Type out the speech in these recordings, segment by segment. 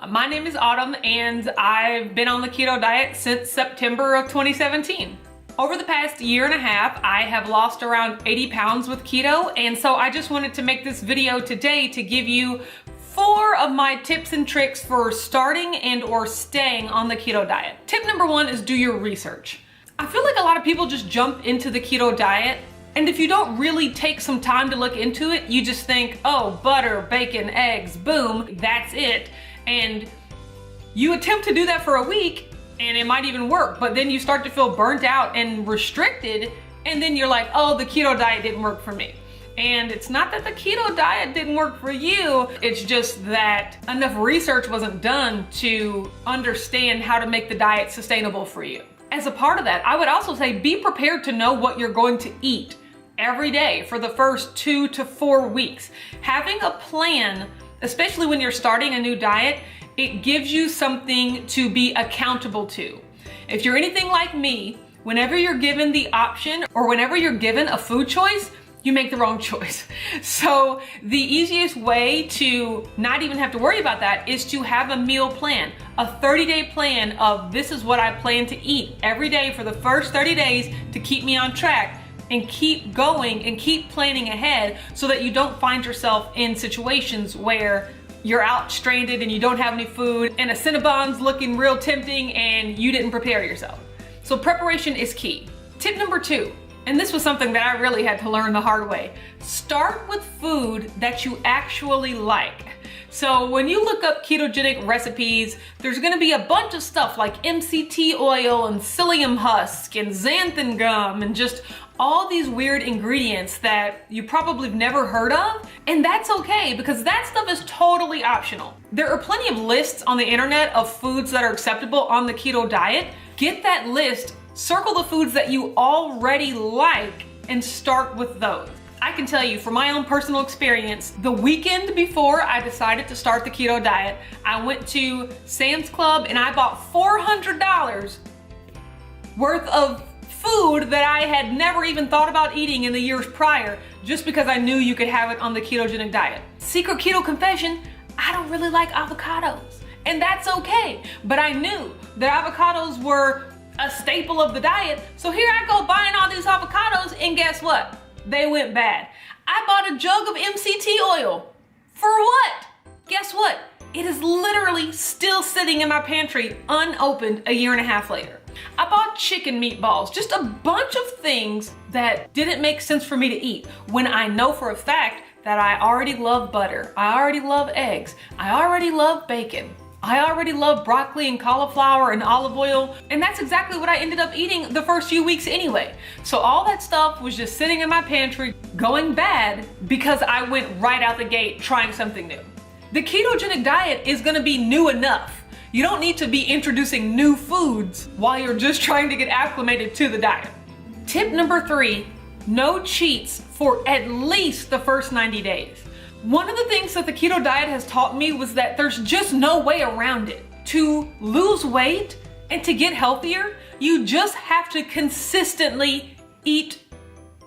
My name is Autumn and I've been on the keto diet since September of 2017. Over the past year and a half, I have lost around 80 pounds with keto, and so I just wanted to make this video today to give you 4 of my tips and tricks for starting and or staying on the keto diet. Tip number 1 is do your research. I feel like a lot of people just jump into the keto diet, and if you don't really take some time to look into it, you just think, oh, butter, bacon, eggs, boom, that's it. And you attempt to do that for a week and it might even work, but then you start to feel burnt out and restricted, and then you're like, oh, the keto diet didn't work for me. And it's not that the keto diet didn't work for you, it's just that enough research wasn't done to understand how to make the diet sustainable for you. As a part of that, I would also say be prepared to know what you're going to eat every day for the first 2 to 4 weeks. Having a plan, especially when you're starting a new diet, it gives you something to be accountable to. If you're anything like me, whenever you're given the option or whenever you're given a food choice, you make the wrong choice. So the easiest way to not even have to worry about that is to have a meal plan, a 30-day plan of this is what I plan to eat every day for the first 30 days to keep me on track, and keep going and keep planning ahead so that you don't find yourself in situations where you're out stranded and you don't have any food and a Cinnabon's looking real tempting and you didn't prepare yourself. So preparation is key. Tip number 2, and this was something that I really had to learn the hard way. Start with food that you actually like. So when you look up ketogenic recipes, there's gonna be a bunch of stuff like MCT oil and psyllium husk and xanthan gum and just all these weird ingredients that you probably have never heard of. And that's okay, because that stuff is totally optional. There are plenty of lists on the internet of foods that are acceptable on the keto diet. Get that list, circle the foods that you already like, and start with those. I can tell you from my own personal experience, the weekend before I decided to start the keto diet, I went to Sam's Club and I bought $400 worth of food that I had never even thought about eating in the years prior, just because I knew you could have it on the ketogenic diet. Secret keto confession, I don't really like avocados, and that's okay. But I knew that avocados were a staple of the diet, so here I go buying all these avocados, and guess what? They went bad. I bought a jug of MCT oil. For what? Guess what? It is literally still sitting in my pantry unopened a year and a half later. I bought chicken meatballs, just a bunch of things that didn't make sense for me to eat when I know for a fact that I already love butter, I already love eggs, I already love bacon, I already love broccoli and cauliflower and olive oil, and that's exactly what I ended up eating the first few weeks anyway. So all that stuff was just sitting in my pantry going bad because I went right out the gate trying something new. The ketogenic diet is gonna be new enough. You don't need to be introducing new foods while you're just trying to get acclimated to the diet. Tip number 3, no cheats for at least the first 90 days. One of the things that the keto diet has taught me was that there's just no way around it. To lose weight and to get healthier, you just have to consistently eat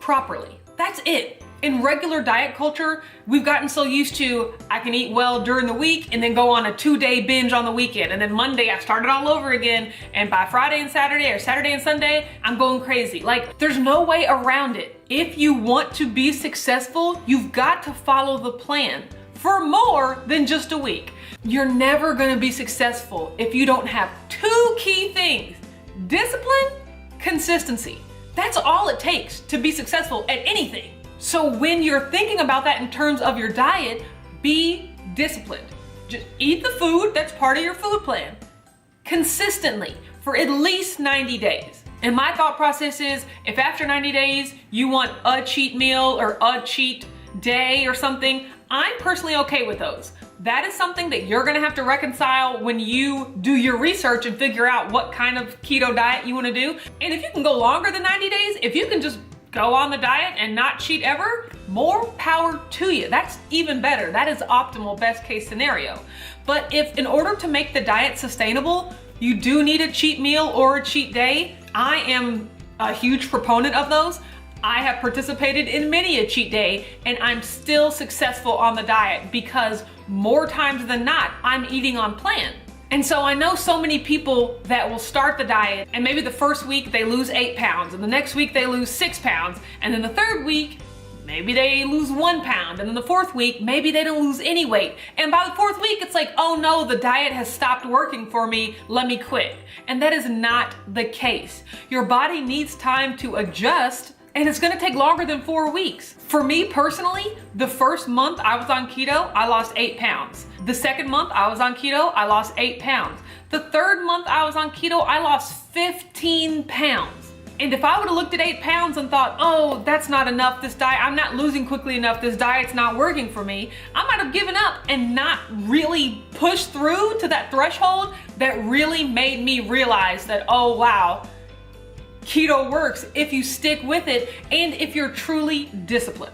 properly. That's it. In regular diet culture, we've gotten so used to, I can eat well during the week and then go on a 2-day binge on the weekend. And then Monday I start it all over again. And by Friday and Saturday or Saturday and Sunday, I'm going crazy. Like, there's no way around it. If you want to be successful, you've got to follow the plan for more than just a week. You're never gonna be successful if you don't have 2 key things: discipline, consistency. That's all it takes to be successful at anything. So when you're thinking about that in terms of your diet, be disciplined. Just eat the food that's part of your food plan consistently for at least 90 days. And my thought process is, if after 90 days you want a cheat meal or a cheat day or something, I'm personally okay with those. That is something that you're gonna have to reconcile when you do your research and figure out what kind of keto diet you wanna do. And if you can go longer than 90 days, if you can just go on the diet and not cheat ever, more power to you. That's even better. That is optimal, best case scenario. But if in order to make the diet sustainable, you do need a cheat meal or a cheat day, I am a huge proponent of those. I have participated in many a cheat day and I'm still successful on the diet because more times than not, I'm eating on plan. And so I know so many people that will start the diet and maybe the first week they lose 8 pounds and the next week they lose 6 pounds. And then the third week, maybe they lose 1 pound. And then the fourth week, maybe they don't lose any weight. And by the fourth week, it's like, oh no, the diet has stopped working for me. Let me quit. And that is not the case. Your body needs time to adjust, and it's gonna take longer than 4 weeks. For me personally, the first month I was on keto, I lost 8 pounds. The second month I was on keto, I lost 8 pounds. The third month I was on keto, I lost 15 pounds. And if I would have looked at 8 pounds and thought, oh, that's not enough, this diet, I'm not losing quickly enough, this diet's not working for me, I might have given up and not really pushed through to that threshold that really made me realize that, oh wow, keto works if you stick with it and if you're truly disciplined.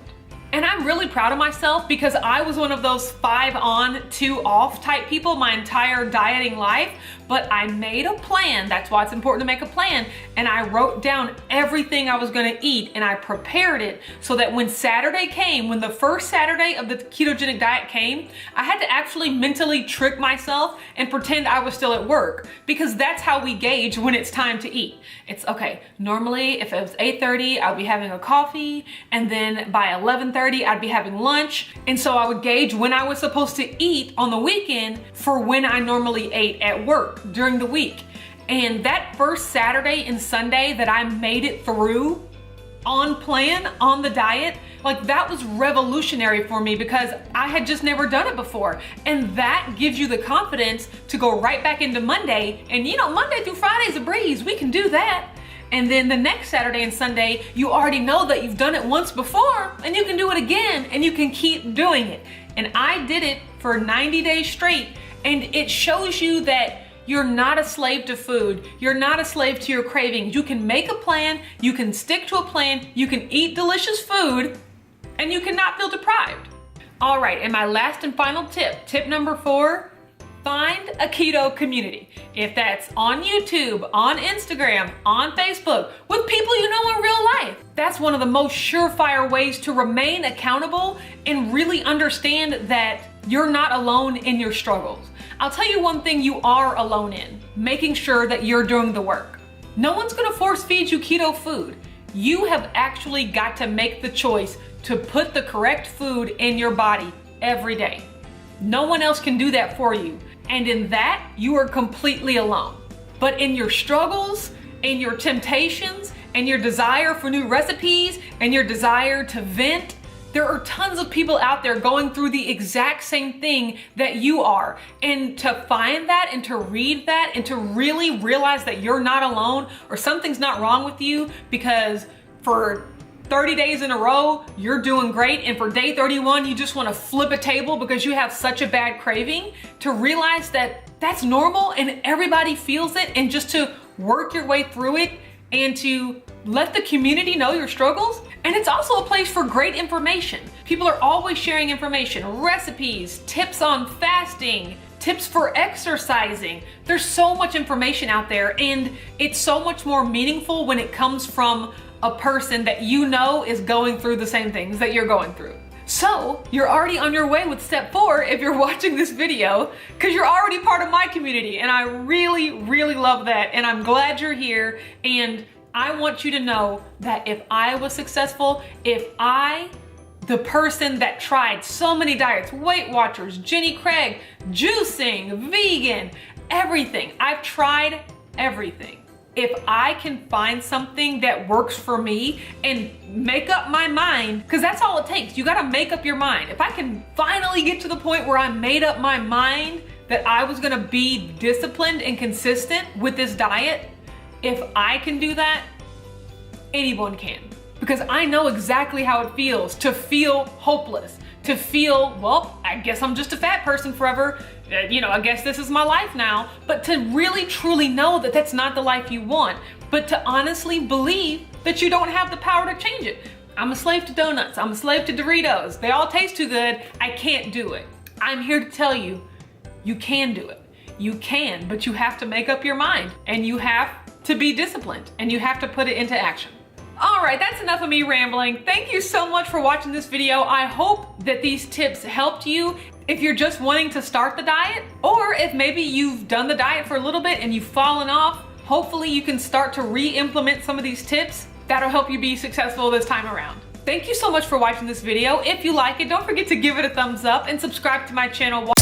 And I'm really proud of myself because I was one of those 5 on, 2 off type people my entire dieting life, but I made a plan. That's why it's important to make a plan. And I wrote down everything I was gonna eat and I prepared it so that when Saturday came, when the first Saturday of the ketogenic diet came, I had to actually mentally trick myself and pretend I was still at work, because that's how we gauge when it's time to eat. It's okay, normally if it was 8:30, I'd be having a coffee, and then by 11:30, I'd be having lunch. And so I would gauge when I was supposed to eat on the weekend for when I normally ate at work during the week. And that first Saturday and Sunday that I made it through on plan, on the diet, like that was revolutionary for me because I had just never done it before. And that gives you the confidence to go right back into Monday. And you know, Monday through Friday's a breeze, we can do that. And then the next Saturday and Sunday, you already know that you've done it once before and you can do it again and you can keep doing it. And I did it for 90 days straight, and it shows you that you're not a slave to food. You're not a slave to your cravings. You can make a plan, you can stick to a plan, you can eat delicious food, and you cannot feel deprived. All right, and my last and final tip number 4, find a keto community. If that's on YouTube, on Instagram, on Facebook, with people you know in real life. That's one of the most surefire ways to remain accountable and really understand that you're not alone in your struggles. I'll tell you one thing you are alone in, making sure that you're doing the work. No one's gonna force feed you keto food. You have actually got to make the choice to put the correct food in your body every day. No one else can do that for you. And in that, you are completely alone. But in your struggles, in your temptations, and your desire for new recipes, and your desire to vent, there are tons of people out there going through the exact same thing that you are. And to find that and to read that and to really realize that you're not alone or something's not wrong with you because for 30 days in a row, you're doing great, and for day 31, you just want to flip a table because you have such a bad craving, to realize that that's normal and everybody feels it, and just to work your way through it and to let the community know your struggles. And it's also a place for great information. People are always sharing information, recipes, tips on fasting, tips for exercising. There's so much information out there, and it's so much more meaningful when it comes from a person that you know is going through the same things that you're going through. So you're already on your way with step 4 if you're watching this video, because you're already part of my community, and I really, really love that, and I'm glad you're here. And I want you to know that if I was successful, if I, the person that tried so many diets, Weight Watchers, Jenny Craig, juicing, vegan, everything, I've tried everything. If I can find something that works for me and make up my mind, because that's all it takes. You gotta make up your mind. If I can finally get to the point where I made up my mind that I was gonna be disciplined and consistent with this diet, if I can do that, anyone can. Because I know exactly how it feels to feel hopeless, to feel, well, I guess I'm just a fat person forever. You know, I guess this is my life now. But to really truly know that that's not the life you want, but to honestly believe that you don't have the power to change it. I'm a slave to donuts. I'm a slave to Doritos. They all taste too good. I can't do it. I'm here to tell you, you can do it. You can, but you have to make up your mind, and you have to be disciplined, and you have to put it into action. All right, that's enough of me rambling. Thank you so much for watching this video. I hope that these tips helped you if you're just wanting to start the diet, or if maybe you've done the diet for a little bit and you've fallen off. Hopefully you can start to re-implement some of these tips. That'll help you be successful this time around. Thank you so much for watching this video. If you like it, don't forget to give it a thumbs up and subscribe to my channel.